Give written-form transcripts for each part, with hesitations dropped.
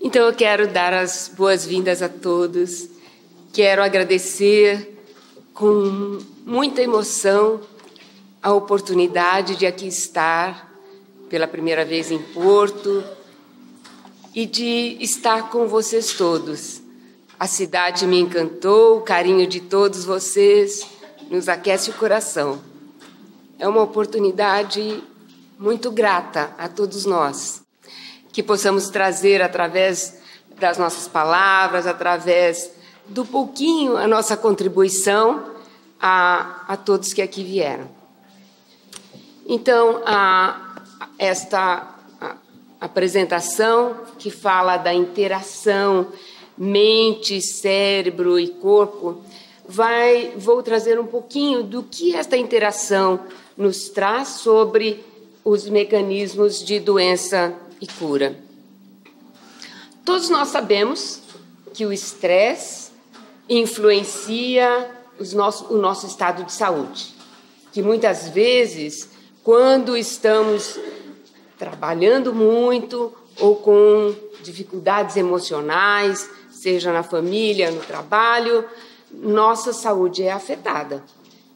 Então, eu quero dar as boas-vindas a todos. Quero agradecer com muita emoção a oportunidade de aqui estar pela primeira vez em Porto e de estar com vocês todos. A cidade me encantou, o carinho de todos vocês nos aquece o coração. É uma oportunidade muito grata a todos nós, que possamos trazer através das nossas palavras, através do pouquinho a nossa contribuição a todos que aqui vieram. Então, esta apresentação que fala da interação mente, cérebro e corpo, vou trazer um pouquinho do que esta interação nos traz sobre os mecanismos de doença e cura. Todos nós sabemos que o estresse influencia o nosso estado de saúde, que muitas vezes, quando estamos trabalhando muito ou com dificuldades emocionais, seja na família, no trabalho, nossa saúde é afetada.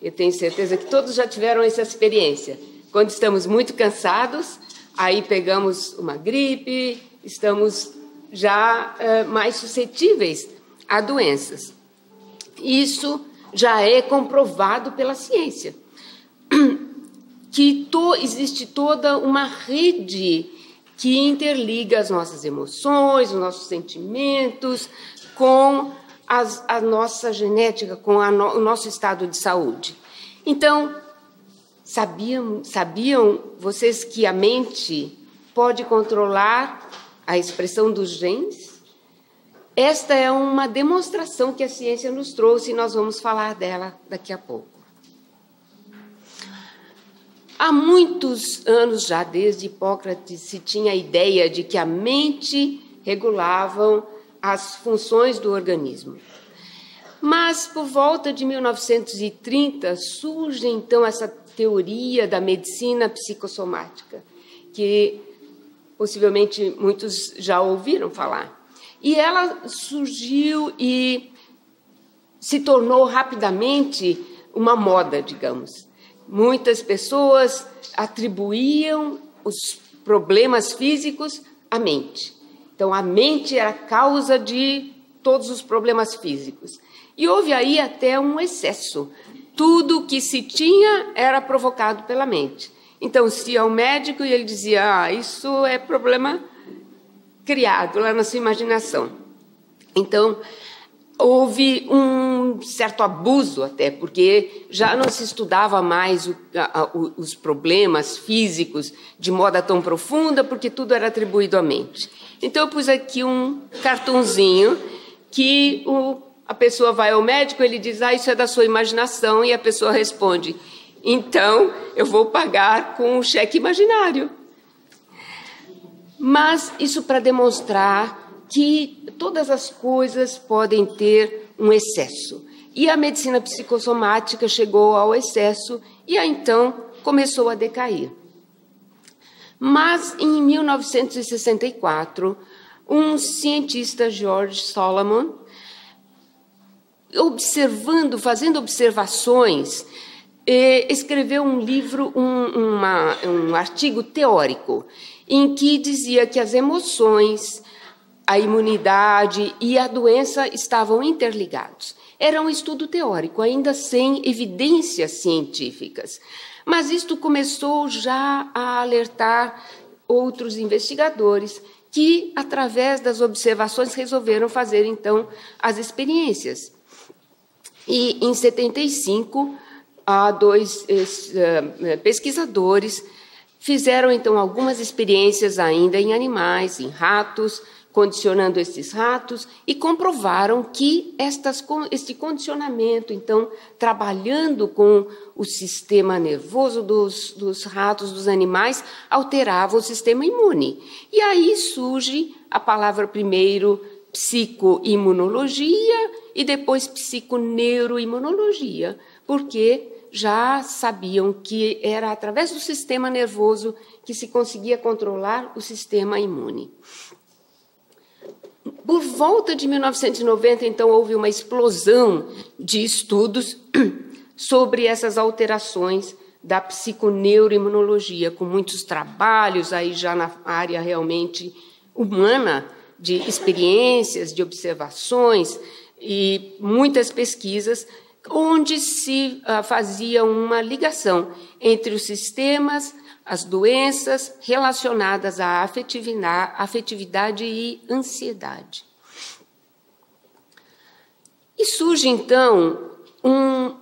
Eu tenho certeza que todos já tiveram essa experiência. Quando estamos muito cansados, aí pegamos uma gripe, estamos já mais suscetíveis a doenças. Isso já é comprovado pela ciência, que existe toda uma rede que interliga as nossas emoções, os nossos sentimentos, com a nossa genética, com o nosso estado de saúde. Então, sabiam vocês que a mente pode controlar a expressão dos genes? Esta é uma demonstração que a ciência nos trouxe e nós vamos falar dela daqui a pouco. Há muitos anos já, desde Hipócrates, se tinha a ideia de que a mente regulava as funções do organismo. Mas, por volta de 1930, surge, então, essa teoria da medicina psicossomática, que possivelmente muitos já ouviram falar. E ela surgiu e se tornou rapidamente uma moda, digamos. Muitas pessoas atribuíam os problemas físicos à mente. Então, a mente era a causa de todos os problemas físicos. E houve aí até um excesso. Tudo que se tinha era provocado pela mente. Então, se ia ao médico e ele dizia, isso é problema criado lá na sua imaginação. Então, houve um certo abuso até, porque já não se estudava mais os problemas físicos de modo tão profunda, porque tudo era atribuído à mente. Então, eu pus aqui um cartãozinho que a pessoa vai ao médico, ele diz, isso é da sua imaginação, e a pessoa responde, então, eu vou pagar com um cheque imaginário. Mas isso para demonstrar que todas as coisas podem ter um excesso. E a medicina psicossomática chegou ao excesso e aí, então, começou a decair. Mas, em 1964, um cientista, George Solomon, fazendo observações, escreveu um livro, um artigo teórico, em que dizia que as emoções, a imunidade e a doença estavam interligados. Era um estudo teórico, ainda sem evidências científicas. Mas isto começou já a alertar outros investigadores que, através das observações, resolveram fazer, então, as experiências. E, em 75, dois pesquisadores fizeram, então, algumas experiências ainda em animais, em ratos, condicionando esses ratos, e comprovaram que este condicionamento, então, trabalhando com o sistema nervoso dos ratos, dos animais, alterava o sistema imune. E aí surge a palavra primeiro psicoimunologia e depois psiconeuroimunologia, porque já sabiam que era através do sistema nervoso que se conseguia controlar o sistema imune. Por volta de 1990, então, houve uma explosão de estudos sobre essas alterações da psiconeuroimunologia, com muitos trabalhos aí já na área realmente humana, de experiências, de observações e muitas pesquisas, onde se fazia uma ligação entre os sistemas, as doenças relacionadas à afetividade e ansiedade. E surge, então, um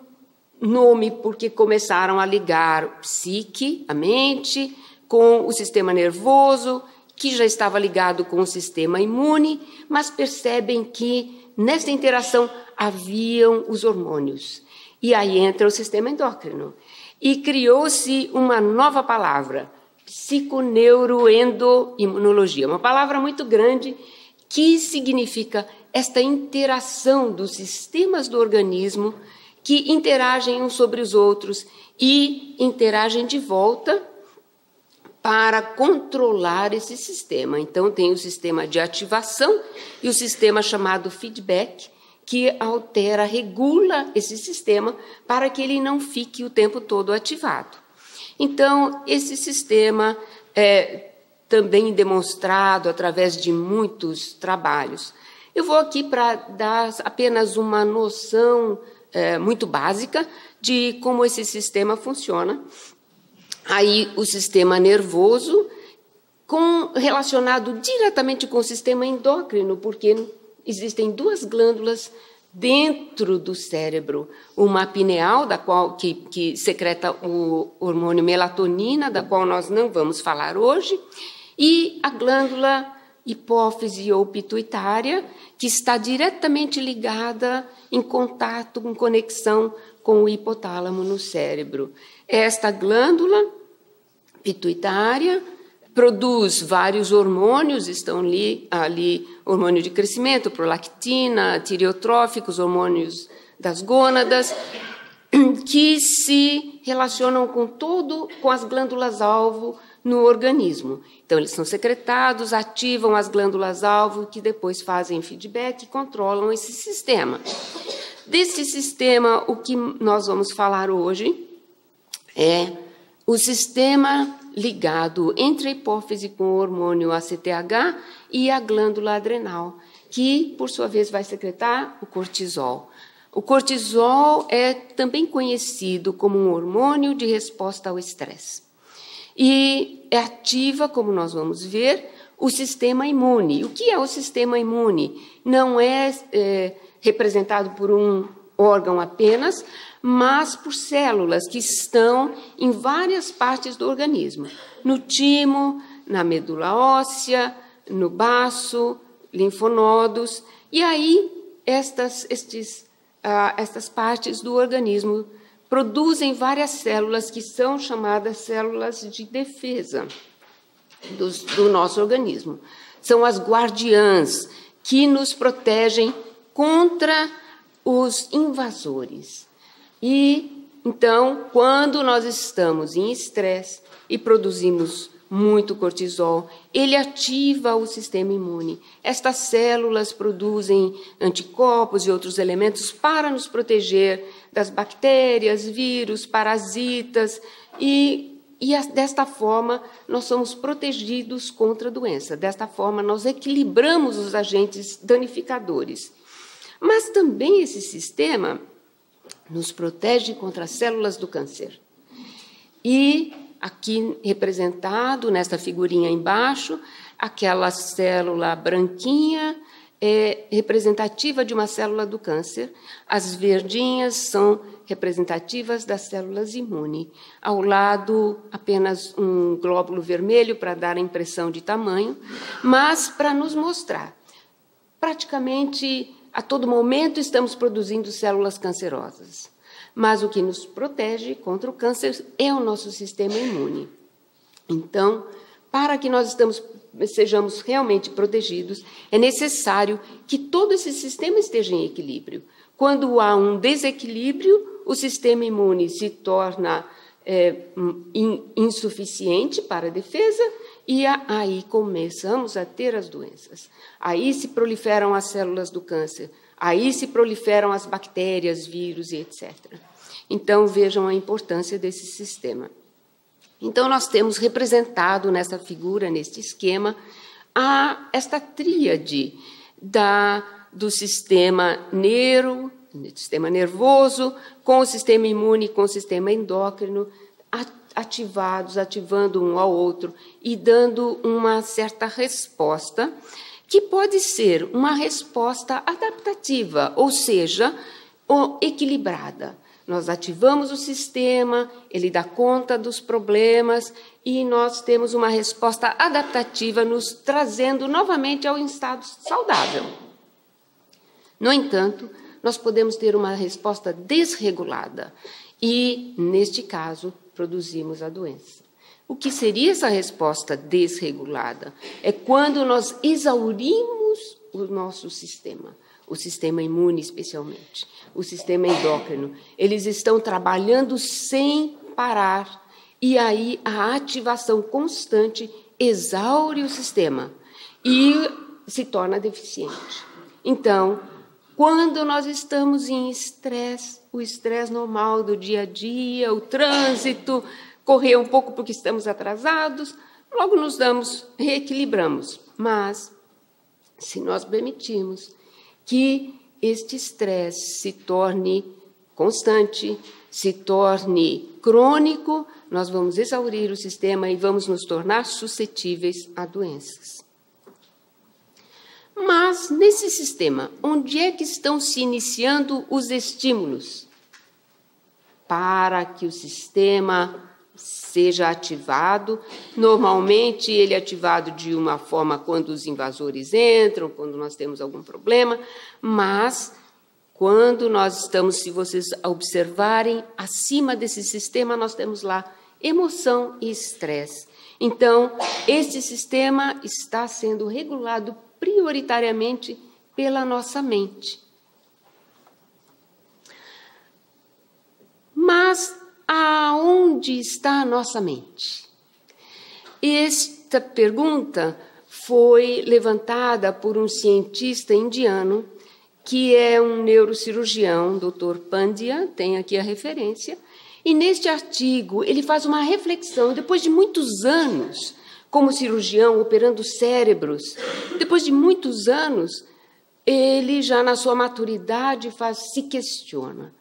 nome porque começaram a ligar o psique, a mente, com o sistema nervoso, que já estava ligado com o sistema imune, mas percebem que nessa interação haviam os hormônios. E aí entra o sistema endócrino. E criou-se uma nova palavra, psiconeuroendoimunologia, uma palavra muito grande que significa esta interação dos sistemas do organismo que interagem uns sobre os outros e interagem de volta para controlar esse sistema. Então, tem o sistema de ativação e o sistema chamado feedback, que altera, regula esse sistema para que ele não fique o tempo todo ativado. Então, esse sistema é também demonstrado através de muitos trabalhos. Eu vou aqui para dar apenas uma noção muito básica de como esse sistema funciona. Aí, o sistema nervoso, relacionado diretamente com o sistema endócrino, porque existem duas glândulas dentro do cérebro, uma pineal, que secreta o hormônio melatonina, da qual nós não vamos falar hoje, e a glândula hipófise ou pituitária, que está diretamente ligada, em contato, em conexão com o hipotálamo no cérebro. Esta glândula pituitária produz vários hormônios, estão ali hormônio de crescimento, prolactina, tireotróficos, hormônios das gônadas, que se relacionam com as glândulas-alvo no organismo. Então, eles são secretados, ativam as glândulas-alvo, que depois fazem feedback e controlam esse sistema. Desse sistema, o que nós vamos falar hoje é o sistema ligado entre a hipófise com o hormônio ACTH e a glândula adrenal, que, por sua vez, vai secretar o cortisol. O cortisol é também conhecido como um hormônio de resposta ao estresse. E ativa, como nós vamos ver, o sistema imune. O que é o sistema imune? Não é representado por um órgão apenas, mas por células que estão em várias partes do organismo. No timo, na medula óssea, no baço, linfonodos. E aí, estas partes do organismo produzem várias células que são chamadas células de defesa do nosso organismo. São as guardiãs que nos protegem contra os invasores. E, então, quando nós estamos em estresse e produzimos muito cortisol, ele ativa o sistema imune. Estas células produzem anticorpos e outros elementos para nos proteger das bactérias, vírus, parasitas, e desta forma nós somos protegidos contra a doença. Desta forma, nós equilibramos os agentes danificadores. Mas também esse sistema nos protege contra as células do câncer. E aqui representado, nesta figurinha embaixo, aquela célula branquinha é representativa de uma célula do câncer. As verdinhas são representativas das células imunes. Ao lado, apenas um glóbulo vermelho para dar a impressão de tamanho, mas para nos mostrar. Praticamente, a todo momento, estamos produzindo células cancerosas. Mas o que nos protege contra o câncer é o nosso sistema imune. Então, para que nós sejamos realmente protegidos, é necessário que todo esse sistema esteja em equilíbrio. Quando há um desequilíbrio, o sistema imune se torna insuficiente para a defesa, e aí começamos a ter as doenças. Aí se proliferam as células do câncer, aí se proliferam as bactérias, vírus e etc. Então, vejam a importância desse sistema. Então, nós temos representado nessa figura, neste esquema, esta tríade do sistema nervoso, com o sistema imune, com o sistema endócrino, ativando um ao outro e dando uma certa resposta, que pode ser uma resposta adaptativa, ou seja, equilibrada. Nós ativamos o sistema, ele dá conta dos problemas e nós temos uma resposta adaptativa, nos trazendo novamente ao estado saudável. No entanto, nós podemos ter uma resposta desregulada e, neste caso, produzimos a doença. O que seria essa resposta desregulada? É quando nós exaurimos o nosso sistema, o sistema imune especialmente, o sistema endócrino. Eles estão trabalhando sem parar e aí a ativação constante exaure o sistema e se torna deficiente. Então, quando nós estamos em estresse, o estresse normal do dia a dia, o trânsito, correr um pouco porque estamos atrasados, logo nos reequilibramos. Mas, se nós permitirmos que este estresse se torne constante, se torne crônico, nós vamos exaurir o sistema e vamos nos tornar suscetíveis a doenças. Mas, nesse sistema, onde é que estão se iniciando os estímulos para que o sistema seja ativado? Normalmente, ele é ativado de uma forma quando os invasores entram, quando nós temos algum problema, mas quando nós estamos, se vocês observarem, acima desse sistema, nós temos lá emoção e estresse. Então, esse sistema está sendo regulado prioritariamente pela nossa mente. Mas aonde está a nossa mente? Esta pergunta foi levantada por um cientista indiano, que é um neurocirurgião, Dr. Pandya, tem aqui a referência, e neste artigo ele faz uma reflexão, depois de muitos anos como cirurgião, operando cérebros, depois de muitos anos, ele já na sua maturidade se questiona.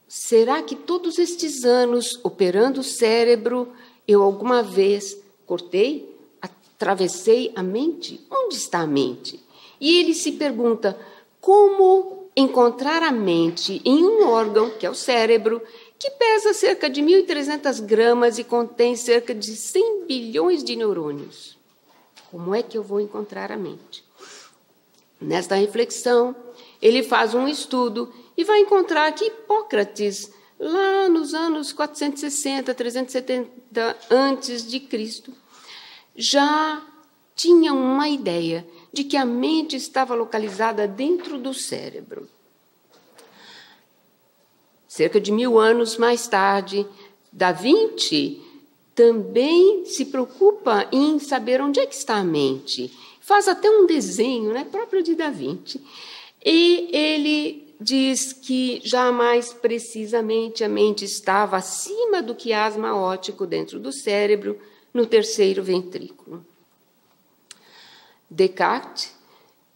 Será que todos estes anos operando o cérebro, eu alguma vez cortei, atravessei a mente? Onde está a mente? E ele se pergunta, como encontrar a mente em um órgão, que é o cérebro, que pesa cerca de 1.300 gramas e contém cerca de 100 bilhões de neurônios. Como é que eu vou encontrar a mente? Nesta reflexão, ele faz um estudo e vai encontrar que Hipócrates, lá nos anos 460, 370 a.C., já tinha uma ideia de que a mente estava localizada dentro do cérebro. Cerca de 1000 anos mais tarde, Da Vinci também se preocupa em saber onde é que está a mente. Faz até um desenho, próprio de Da Vinci. E ele diz que já mais precisamente a mente estava acima do quiasma óptico dentro do cérebro, no terceiro ventrículo. Descartes,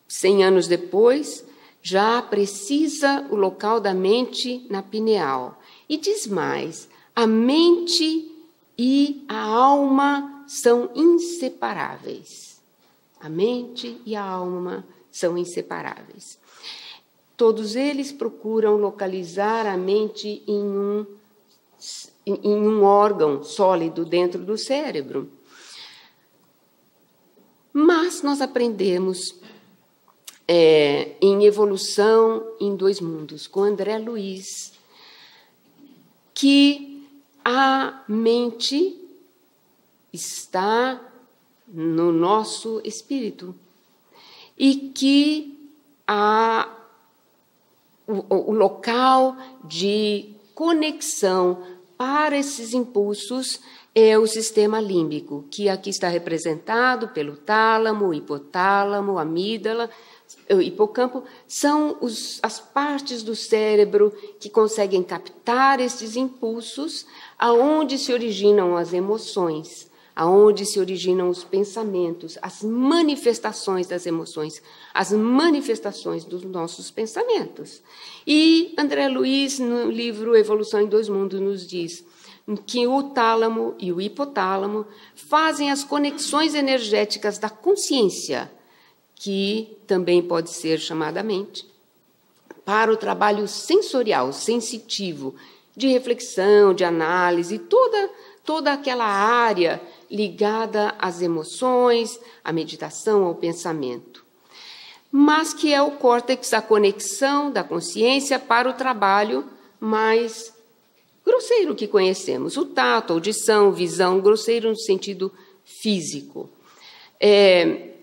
100 anos depois, já precisa o local da mente na pineal. E diz mais, a mente e a alma são inseparáveis. A mente e a alma são inseparáveis. Todos eles procuram localizar a mente em um órgão sólido dentro do cérebro. Mas nós aprendemos em Evolução em Dois Mundos, com André Luiz, que a mente está no nosso espírito e que o local de conexão para esses impulsos é o sistema límbico, que aqui está representado pelo tálamo, hipotálamo, amígdala, hipocampo. São as partes do cérebro que conseguem captar esses impulsos, aonde se originam as emoções, aonde se originam os pensamentos, as manifestações das emoções, as manifestações dos nossos pensamentos. E André Luiz, no livro Evolução em Dois Mundos, nos diz que o tálamo e o hipotálamo fazem as conexões energéticas da consciência, que também pode ser chamada mente, para o trabalho sensorial, sensitivo, de reflexão, de análise, toda aquela área ligada às emoções, à meditação, ao pensamento. Mas que é o córtex, a conexão da consciência para o trabalho mais grosseiro que conhecemos, o tato, a audição, visão, grosseiro no sentido físico.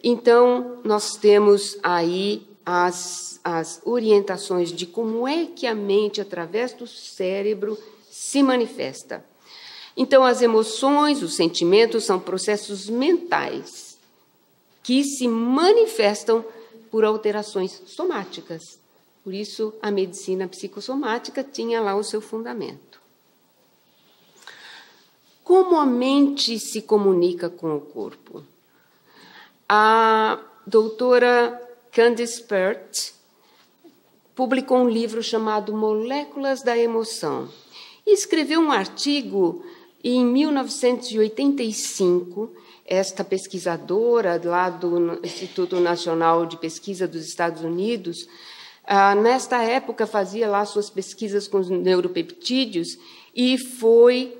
Então, nós temos aí as orientações de como é que a mente, através do cérebro, se manifesta. Então, as emoções, os sentimentos são processos mentais que se manifestam por alterações somáticas. Por isso, a medicina psicossomática tinha lá o seu fundamento. Como a mente se comunica com o corpo? A doutora Candice Pert publicou um livro chamado Moléculas da Emoção e escreveu um artigo em 1985. Esta pesquisadora lá do Instituto Nacional de Pesquisa dos Estados Unidos, nesta época fazia lá suas pesquisas com os neuropeptídeos e foi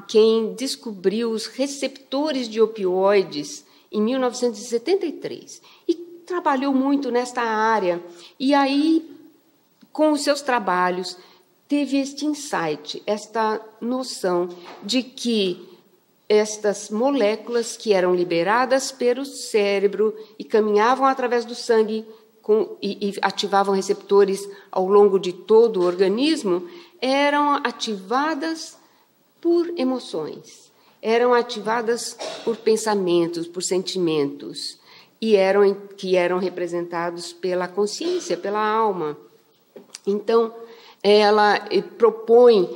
quem descobriu os receptores de opioides em 1973 e trabalhou muito nesta área. E aí, com os seus trabalhos, teve este insight, esta noção de que estas moléculas que eram liberadas pelo cérebro e caminhavam através do sangue e ativavam receptores ao longo de todo o organismo, eram ativadas por emoções, eram ativadas por pensamentos, por sentimentos, que eram representados pela consciência, pela alma. Então, ela propõe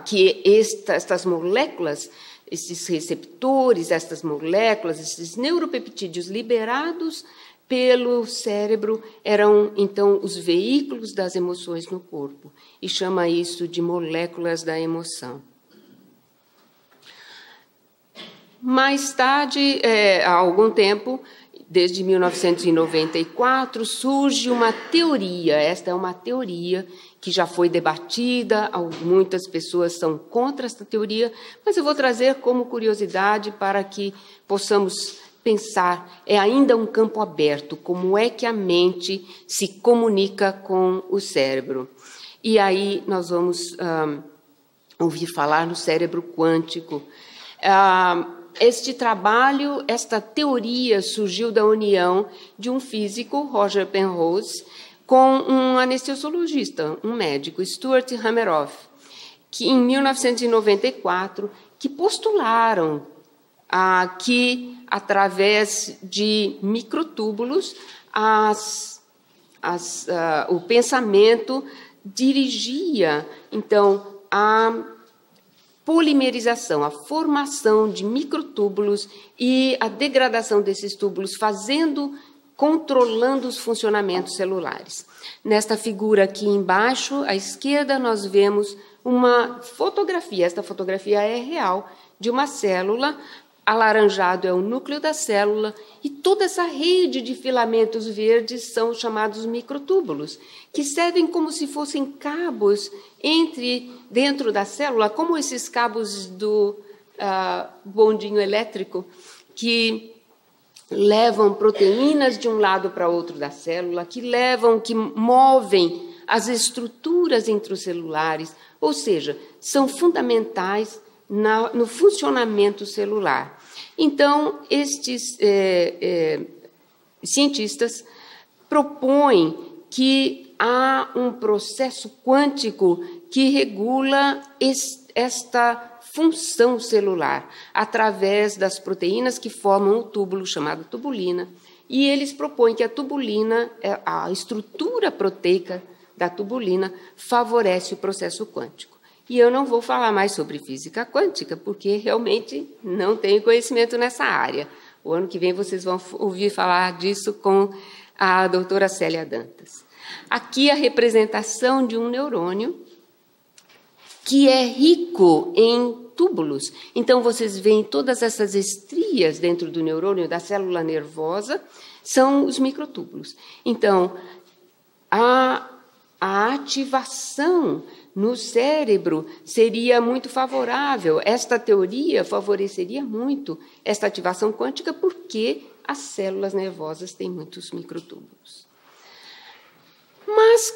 que estas moléculas, esses receptores, estas moléculas, esses neuropeptídeos liberados pelo cérebro eram, então, os veículos das emoções no corpo, e chama isso de moléculas da emoção. Mais tarde, há algum tempo, desde 1994, surge uma teoria. Esta é uma teoria que já foi debatida, muitas pessoas são contra esta teoria, mas eu vou trazer como curiosidade para que possamos pensar. É ainda um campo aberto, como é que a mente se comunica com o cérebro. E aí nós vamos ouvir falar no cérebro quântico. Este trabalho, esta teoria surgiu da união de um físico, Roger Penrose, com um anestesiologista, um médico, Stuart Hameroff, que em 1994, que postularam que, através de microtúbulos, o pensamento dirigia, então, a polimerização, a formação de microtúbulos e a degradação desses túbulos, controlando os funcionamentos celulares. Nesta figura aqui embaixo, à esquerda, nós vemos uma fotografia. Esta fotografia é real, de uma célula. Alaranjado é o núcleo da célula, e toda essa rede de filamentos verdes são chamados microtúbulos, que servem como se fossem cabos dentro da célula, como esses cabos do bondinho elétrico, que levam proteínas de um lado para outro da célula, que movem as estruturas intracelulares, ou seja, são fundamentais no funcionamento celular. Então, estes cientistas propõem que há um processo quântico que regula esta função celular através das proteínas que formam o túbulo, chamado tubulina, e eles propõem que a tubulina, a estrutura proteica da tubulina, favorece o processo quântico. E eu não vou falar mais sobre física quântica, porque realmente não tenho conhecimento nessa área. O ano que vem vocês vão ouvir falar disso com a doutora Célia Dantas. Aqui a representação de um neurônio que é rico em túbulos. Então, vocês veem todas essas estrias dentro do neurônio, da célula nervosa, são os microtúbulos. Então, a ativação no cérebro seria muito favorável. Esta teoria favoreceria muito esta ativação quântica, porque as células nervosas têm muitos microtúbulos. Mas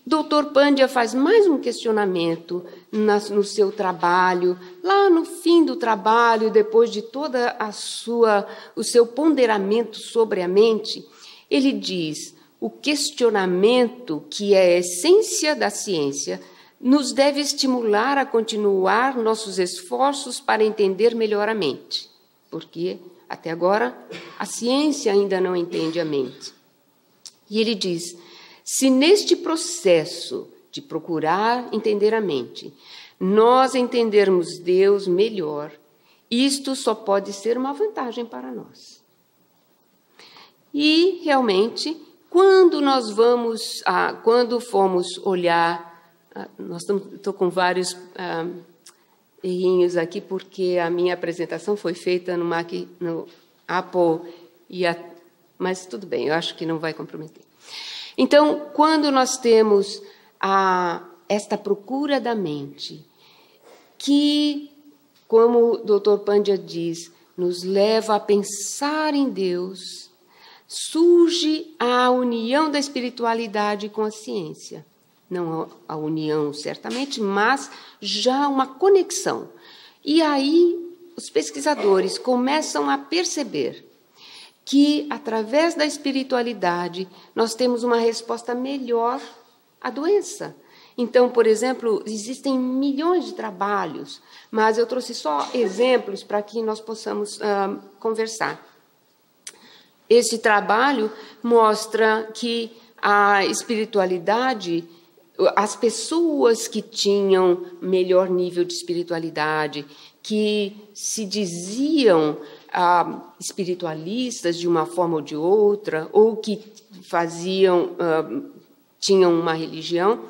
Dr. Pandya faz mais um questionamento no seu trabalho. Lá no fim do trabalho, depois de toda o seu ponderamento sobre a mente, ele diz: o questionamento, que é a essência da ciência, nos deve estimular a continuar nossos esforços para entender melhor a mente, porque até agora a ciência ainda não entende a mente. E ele diz: se neste processo de procurar entender a mente, nós entendermos Deus melhor, isto só pode ser uma vantagem para nós. E, realmente, quando fomos olhar, estou com vários errinhos aqui, porque a minha apresentação foi feita no Apple, mas tudo bem, eu acho que não vai comprometer. Então, quando nós temos esta procura da mente, que, como o Dr. Pandya diz, nos leva a pensar em Deus, surge a união da espiritualidade com a ciência. Não a união, certamente, mas já uma conexão. E aí os pesquisadores começam a perceber que, através da espiritualidade, nós temos uma resposta melhor à doença. Então, por exemplo, existem milhões de trabalhos, mas eu trouxe só exemplos para que nós possamos conversar. Esse trabalho mostra que a espiritualidade, as pessoas que tinham melhor nível de espiritualidade, que se diziam espiritualistas de uma forma ou de outra, ou que tinham uma religião,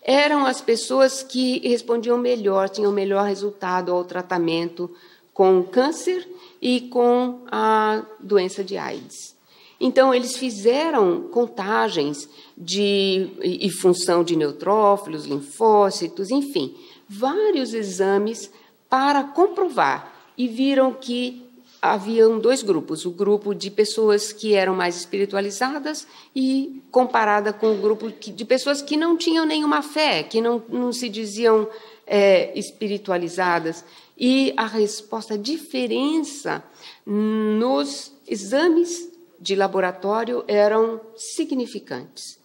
eram as pessoas que respondiam melhor, tinham melhor resultado ao tratamento com câncer e com a doença de AIDS. Então, eles fizeram contagens e função de neutrófilos, linfócitos, enfim, vários exames para comprovar, e viram que haviam dois grupos, o grupo de pessoas que eram mais espiritualizadas e comparada com o grupo de pessoas que não tinham nenhuma fé, que não se diziam espiritualizadas. E a diferença nos exames de laboratório eram significantes.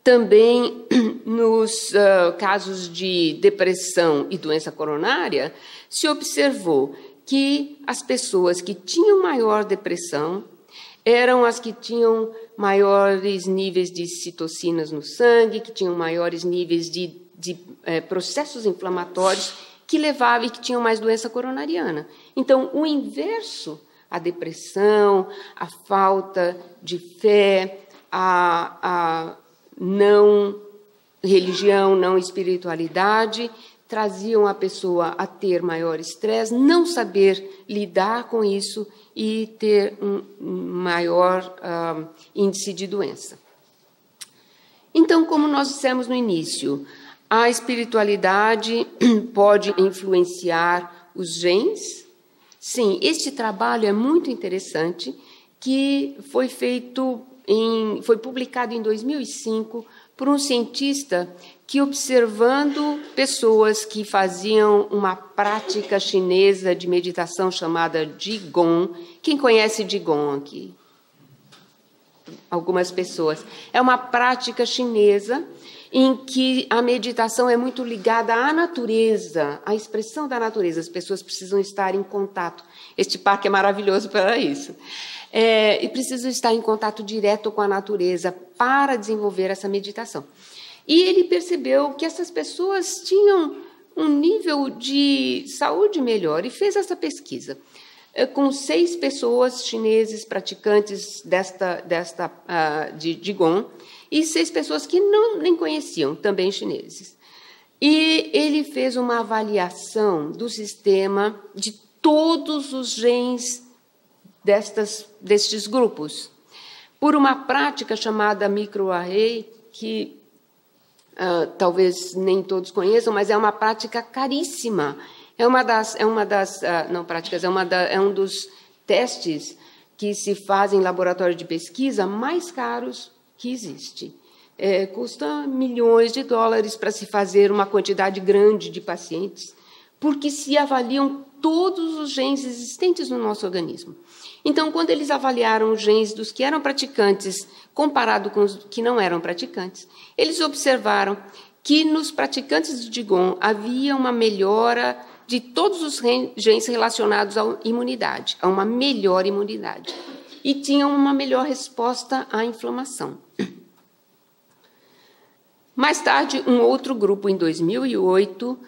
Também nos casos de depressão e doença coronária, se observou que as pessoas que tinham maior depressão eram as que tinham maiores níveis de citocinas no sangue, que tinham maiores níveis de processos inflamatórios, que levavam e que tinham mais doença coronariana. Então, o inverso, a depressão, a falta de fé, a não religião, não espiritualidade, traziam a pessoa a ter maior estresse, não saber lidar com isso e ter um maior índice de doença. Então, como nós dissemos no início, a espiritualidade pode influenciar os genes. Sim, este trabalho é muito interessante, que foi publicado em 2005 por um cientista que, observando pessoas que faziam uma prática chinesa de meditação chamada Qigong. Quem conhece Qigong aqui? algumas pessoas. É uma prática chinesa em que a meditação é muito ligada à natureza, à expressão da natureza. As pessoas precisam estar em contato. Este parque é maravilhoso para isso. E precisam estar em contato direto com a natureza para desenvolver essa meditação. E ele percebeu que essas pessoas tinham um nível de saúde melhor e fez essa pesquisa com 6 pessoas chineses praticantes de Qigong e 6 pessoas que nem conheciam, também chineses. E ele fez uma avaliação do sistema de todos os genes destes grupos, por uma prática chamada microarray, que talvez nem todos conheçam, mas é uma prática caríssima. É um dos testes que se fazem em laboratório de pesquisa mais caros que existe. Custa milhões de dólares para se fazer uma quantidade grande de pacientes, porque se avaliam todos os genes existentes no nosso organismo. Então, quando eles avaliaram os genes dos que eram praticantes comparado com os que não eram praticantes, eles observaram que nos praticantes de Qigong havia uma melhora de todos os genes relacionados à imunidade, a uma melhor imunidade, e tinham uma melhor resposta à inflamação. Mais tarde, um outro grupo, em 2008,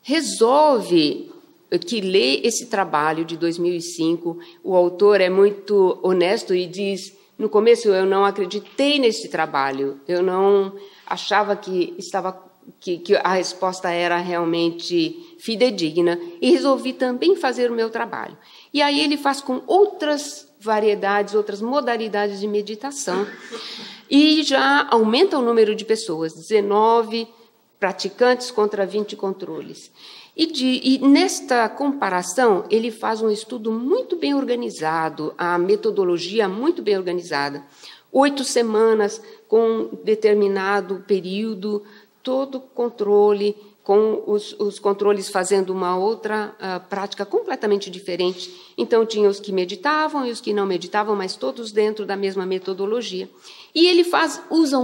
resolve que lê esse trabalho de 2005. O autor é muito honesto e diz: no começo eu não acreditei nesse trabalho, eu não achava que a resposta era realmente fidedigna, e resolvi também fazer o meu trabalho. E aí ele faz com outras variedades, outras modalidades de meditação, e já aumenta o número de pessoas, 19 praticantes contra 20 controles. E nesta comparação, ele faz um estudo muito bem organizado, a metodologia muito bem organizada, 8 semanas com determinado período, todo controle, com os controles fazendo uma outra prática completamente diferente. Então, tinha os que meditavam e os que não meditavam, mas todos dentro da mesma metodologia. E ele usa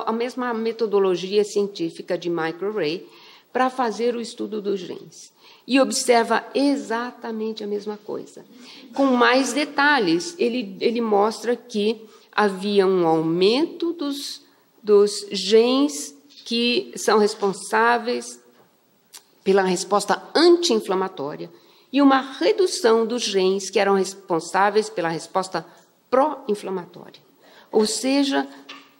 a mesma metodologia científica de microarray para fazer o estudo dos genes. E observa exatamente a mesma coisa. Com mais detalhes, ele mostra que havia um aumento dos genes que são responsáveis pela resposta anti-inflamatória e uma redução dos genes que eram responsáveis pela resposta pró-inflamatória. Ou seja,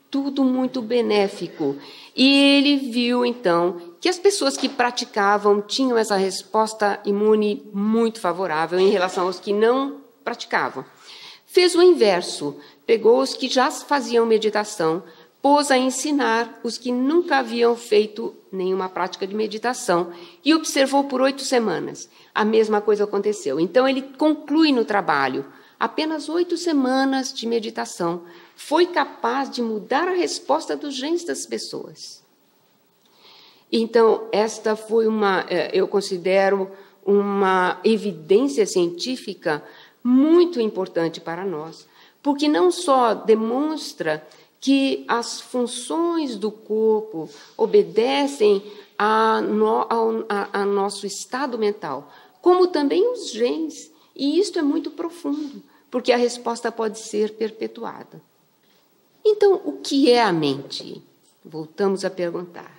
tudo muito benéfico. E ele viu, então, que as pessoas que praticavam tinham essa resposta imune muito favorável em relação aos que não praticavam. Fez o inverso, pegou os que já faziam meditação, pôs a ensinar os que nunca haviam feito nenhuma prática de meditação e observou por 8 semanas. A mesma coisa aconteceu. Então, ele conclui no trabalho, apenas 8 semanas de meditação foi capaz de mudar a resposta dos genes das pessoas. Então, esta foi eu considero uma evidência científica muito importante para nós, porque não só demonstra que as funções do corpo obedecem ao nosso estado mental, como também os genes. E isto é muito profundo, porque a resposta pode ser perpetuada. Então, o que é a mente? Voltamos a perguntar.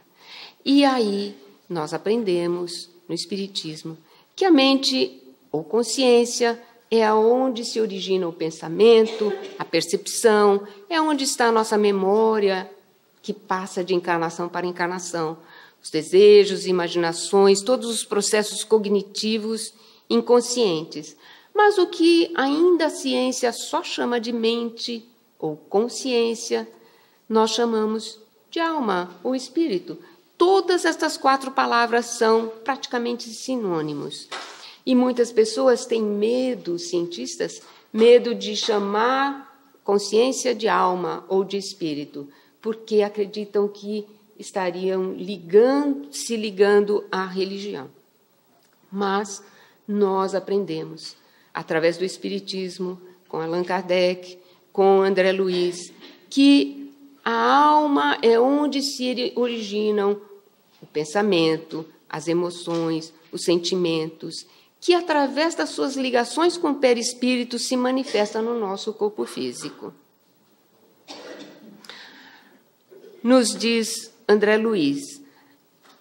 E aí, nós aprendemos no Espiritismo que a mente, ou consciência, é aonde se origina o pensamento, a percepção, é onde está a nossa memória, que passa de encarnação para encarnação, os desejos, imaginações, todos os processos cognitivos inconscientes. Mas o que ainda a ciência só chama de mente ou consciência, nós chamamos de alma ou espírito. Todas estas 4 palavras são praticamente sinônimos. E muitas pessoas têm medo, cientistas, medo de chamar consciência de alma ou de espírito, porque acreditam que estariam se ligando à religião. Mas nós aprendemos, através do Espiritismo, com Allan Kardec, com André Luiz que a alma é onde se originam o pensamento, as emoções, os sentimentos, que através das suas ligações com o perispírito se manifestam no nosso corpo físico. Nos diz André Luiz,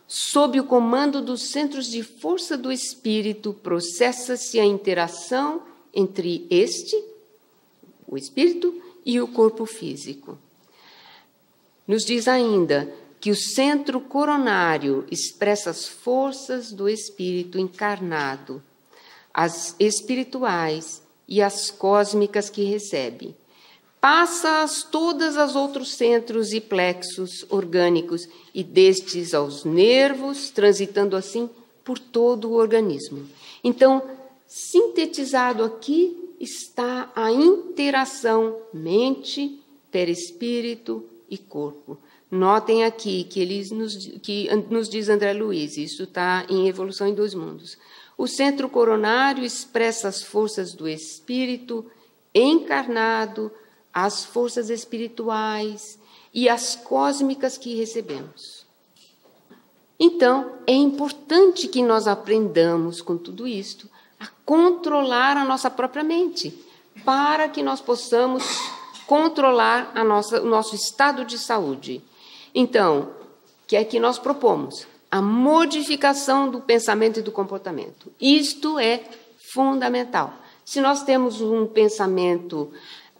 sob o comando dos centros de força do espírito, processa-se a interação entre o espírito, e o corpo físico. Nos diz ainda que o centro coronário expressa as forças do espírito encarnado, as espirituais e as cósmicas que recebe. Passa-as todas aos outros centros e plexos orgânicos e destes aos nervos, transitando assim por todo o organismo. Então, sintetizado aqui está a interação mente, perispírito e corpo. Notem aqui que nos diz André Luiz, isso está em Evolução em Dois Mundos. O centro coronário expressa as forças do espírito encarnado, as forças espirituais e as cósmicas que recebemos. Então, é importante que nós aprendamos com tudo isto a controlar a nossa própria mente, para que nós possamos controlar o nosso estado de saúde. Então, o que é que nós propomos? A modificação do pensamento e do comportamento. Isto é fundamental. Se nós temos um pensamento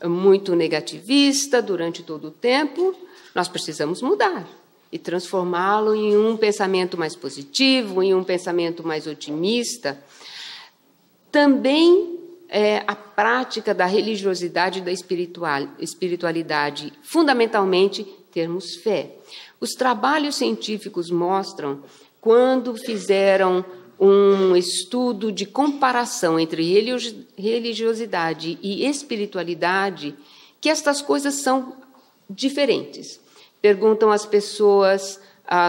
muito negativista durante todo o tempo, nós precisamos mudar e transformá-lo em um pensamento mais positivo, em um pensamento mais otimista. Também a prática da religiosidade e da espiritualidade, fundamentalmente, termos fé. Os trabalhos científicos mostram, quando fizeram um estudo de comparação entre religiosidade e espiritualidade, que estas coisas são diferentes. Perguntam às pessoas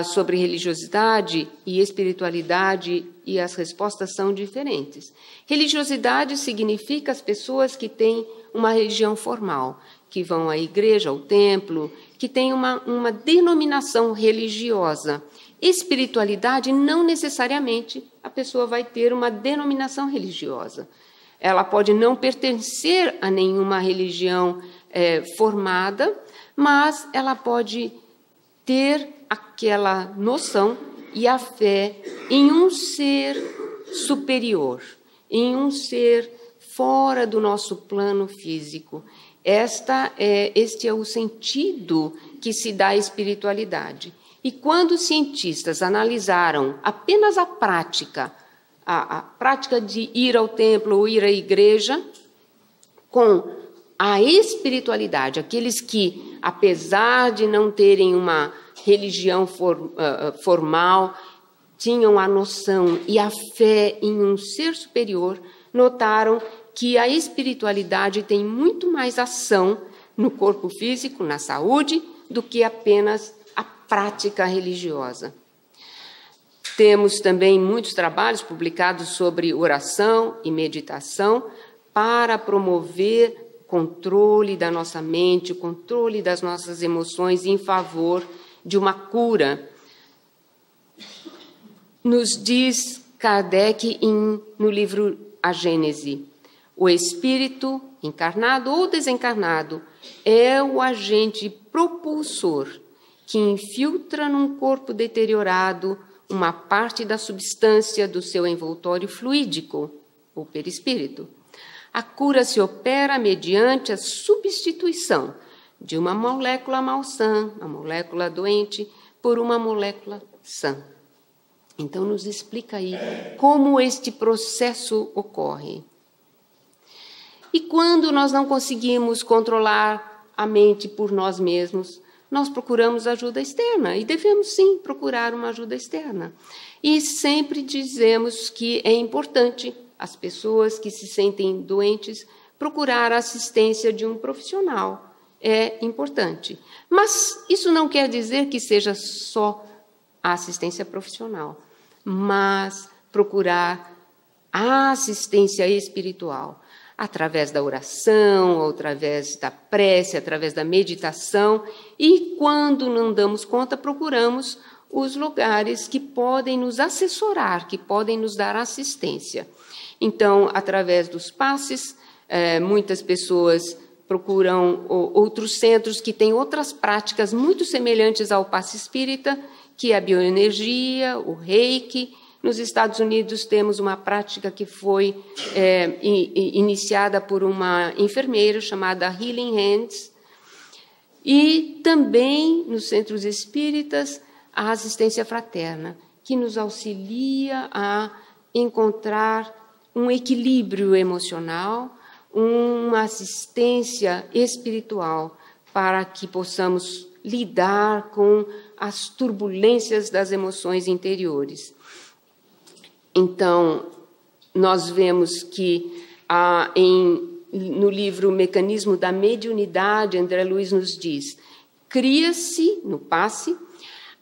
sobre religiosidade e espiritualidade e as respostas são diferentes. Religiosidade significa as pessoas que têm uma religião formal, que vão à igreja, ao templo, que têm uma denominação religiosa. Espiritualidade, não necessariamente a pessoa vai ter uma denominação religiosa. Ela pode não pertencer a nenhuma religião formada, mas ela pode ter aquela noção e a fé em um ser superior, em um ser fora do nosso plano físico. Este é o sentido que se dá à espiritualidade. E quando os cientistas analisaram apenas a prática de ir ao templo ou ir à igreja, com a espiritualidade, aqueles que, apesar de não terem uma religião formal, tinham a noção e a fé em um ser superior, notaram que a espiritualidade tem muito mais ação no corpo físico, na saúde, do que apenas a prática religiosa. Temos também muitos trabalhos publicados sobre oração e meditação para promover controle da nossa mente, controle das nossas emoções em favor de uma cura. Nos diz Kardec no livro A Gênese, o espírito, encarnado ou desencarnado, é o agente propulsor que infiltra num corpo deteriorado uma parte da substância do seu envoltório fluídico, o perispírito. A cura se opera mediante a substituição de uma molécula malsã, uma molécula doente, por uma molécula sã. Então, nos explica aí como este processo ocorre. E quando nós não conseguimos controlar a mente por nós mesmos, nós procuramos ajuda externa, e devemos sim procurar uma ajuda externa. E sempre dizemos que é importante as pessoas que se sentem doentes procurar a assistência de um profissional. É importante. Mas isso não quer dizer que seja só a assistência profissional, mas procurar a assistência espiritual. através da oração, através da prece, através da meditação, e quando não damos conta, procuramos os lugares que podem nos assessorar, que podem nos dar assistência. Então, através dos passes, muitas pessoas procuram outros centros que têm outras práticas muito semelhantes ao passe espírita, que é a bioenergia, o reiki. Nos Estados Unidos temos uma prática que foi iniciada por uma enfermeira chamada Healing Hands. E também nos centros espíritas, a assistência fraterna, que nos auxilia a encontrar um equilíbrio emocional, uma assistência espiritual para que possamos lidar com as turbulências das emoções interiores. Então, nós vemos que no livro Mecanismo da Mediunidade, André Luiz nos diz: cria-se, no passe,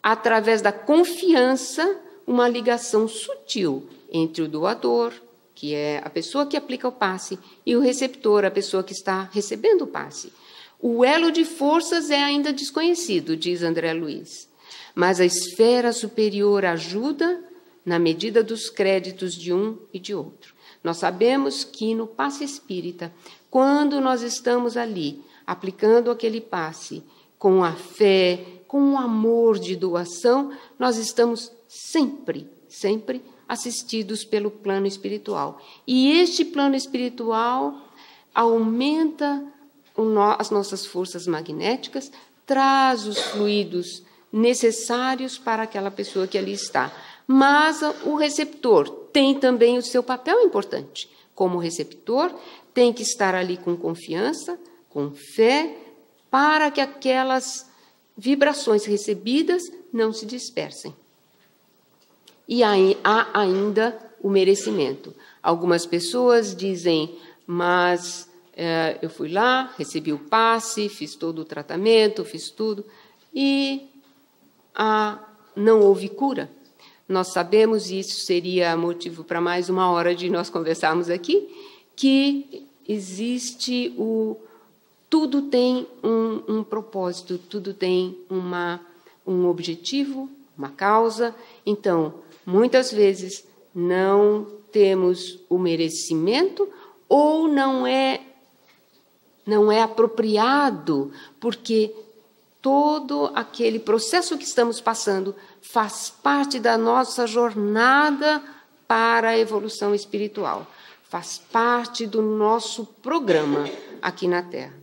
através da confiança, uma ligação sutil entre o doador, que é a pessoa que aplica o passe, e o receptor, a pessoa que está recebendo o passe. O elo de forças é ainda desconhecido, diz André Luiz, mas a esfera superior ajuda na medida dos créditos de um e de outro. Nós sabemos que no passe espírita, quando nós estamos ali, aplicando aquele passe com a fé, com o amor de doação, nós estamos sempre assistidos pelo plano espiritual. E este plano espiritual aumenta as nossas forças magnéticas, traz os fluidos necessários para aquela pessoa que ali está. Mas o receptor tem também o seu papel importante. Como receptor, tem que estar ali com confiança, com fé, para que aquelas vibrações recebidas não se dispersem. E há ainda o merecimento. Algumas pessoas dizem, mas eu fui lá, recebi o passe, fiz todo o tratamento, fiz tudo, e não houve cura. Nós sabemos, e isso seria motivo para mais uma hora de nós conversarmos aqui, que existe tudo tem um propósito, tudo tem um objetivo, uma causa. Então, muitas vezes não temos o merecimento ou não é apropriado, porque todo aquele processo que estamos passando faz parte da nossa jornada para a evolução espiritual, faz parte do nosso programa aqui na Terra.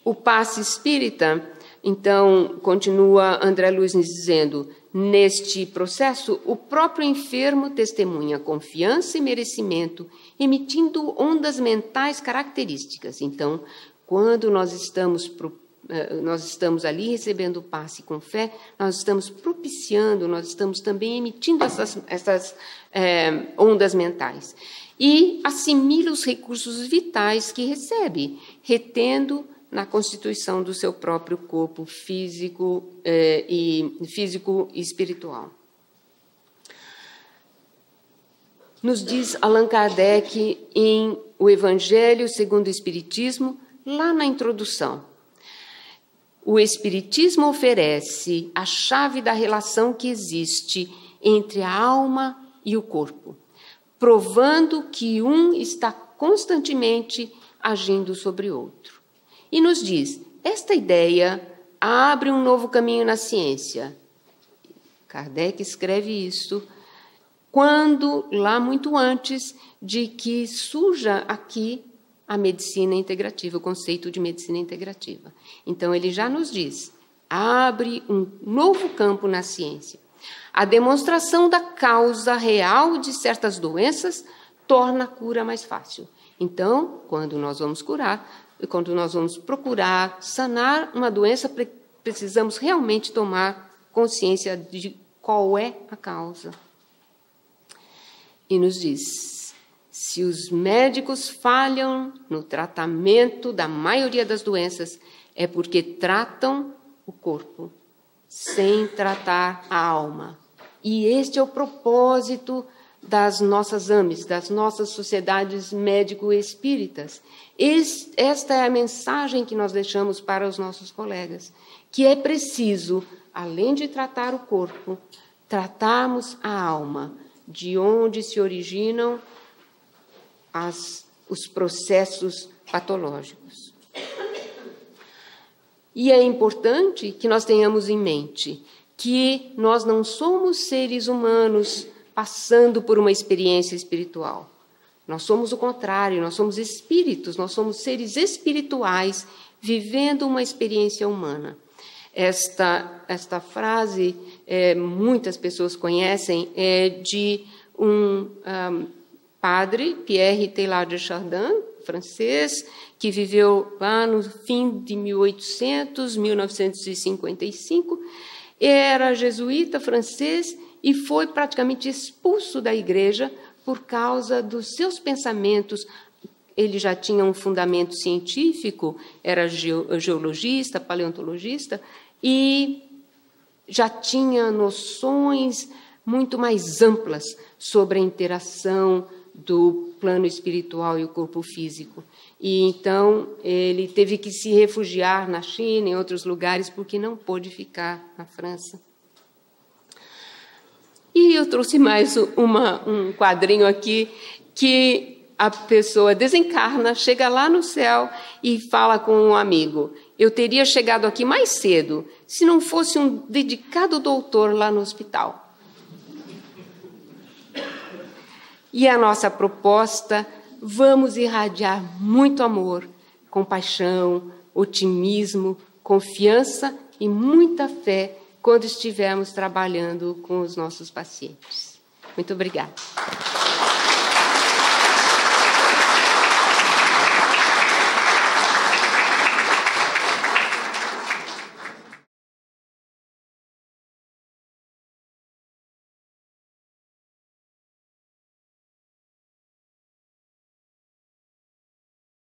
O passe espírita, então, continua André Luiz nos dizendo, neste processo, o próprio enfermo testemunha confiança e merecimento, emitindo ondas mentais características. Então, quando nós estamos ali recebendo o passe com fé, nós estamos propiciando, nós estamos também emitindo essas ondas mentais. E assimila os recursos vitais que recebe, retendo na constituição do seu próprio corpo físico e espiritual. Nos diz Allan Kardec em O Evangelho segundo o Espiritismo, lá na introdução. O Espiritismo oferece a chave da relação que existe entre a alma e o corpo, provando que um está constantemente agindo sobre o outro. E nos diz, esta ideia abre um novo caminho na ciência. Kardec escreve isso lá muito antes de que surja aqui a medicina integrativa, o conceito de medicina integrativa. Então, ele já nos diz, abre um novo campo na ciência. A demonstração da causa real de certas doenças torna a cura mais fácil. Então, quando nós vamos procurar sanar uma doença, precisamos realmente tomar consciência de qual é a causa. E nos diz, se os médicos falham no tratamento da maioria das doenças, é porque tratam o corpo, sem tratar a alma. E este é o propósito das nossas AMEs, das nossas sociedades médico-espíritas. Esta é a mensagem que nós deixamos para os nossos colegas, que é preciso, além de tratar o corpo, tratarmos a alma, de onde se originam os processos patológicos. E é importante que nós tenhamos em mente que nós não somos seres humanos passando por uma experiência espiritual. Nós somos o contrário, nós somos espíritos, nós somos seres espirituais vivendo uma experiência humana. Esta frase, muitas pessoas conhecem, é de um padre, Pierre Teilhard de Chardin, francês, que viveu lá no fim de 1955, era jesuíta francês e foi praticamente expulso da igreja por causa dos seus pensamentos. Ele já tinha um fundamento científico, era geologista, paleontologista, e já tinha noções muito mais amplas sobre a interação do plano espiritual e o corpo físico. E então ele teve que se refugiar na China, em outros lugares, porque não pôde ficar na França. E eu trouxe mais um quadrinho aqui, que a pessoa desencarna, chega lá no céu e fala com um amigo: eu teria chegado aqui mais cedo se não fosse um dedicado doutor lá no hospital. E a nossa proposta: vamos irradiar muito amor, compaixão, otimismo, confiança e muita fé quando estivermos trabalhando com os nossos pacientes. Muito obrigada.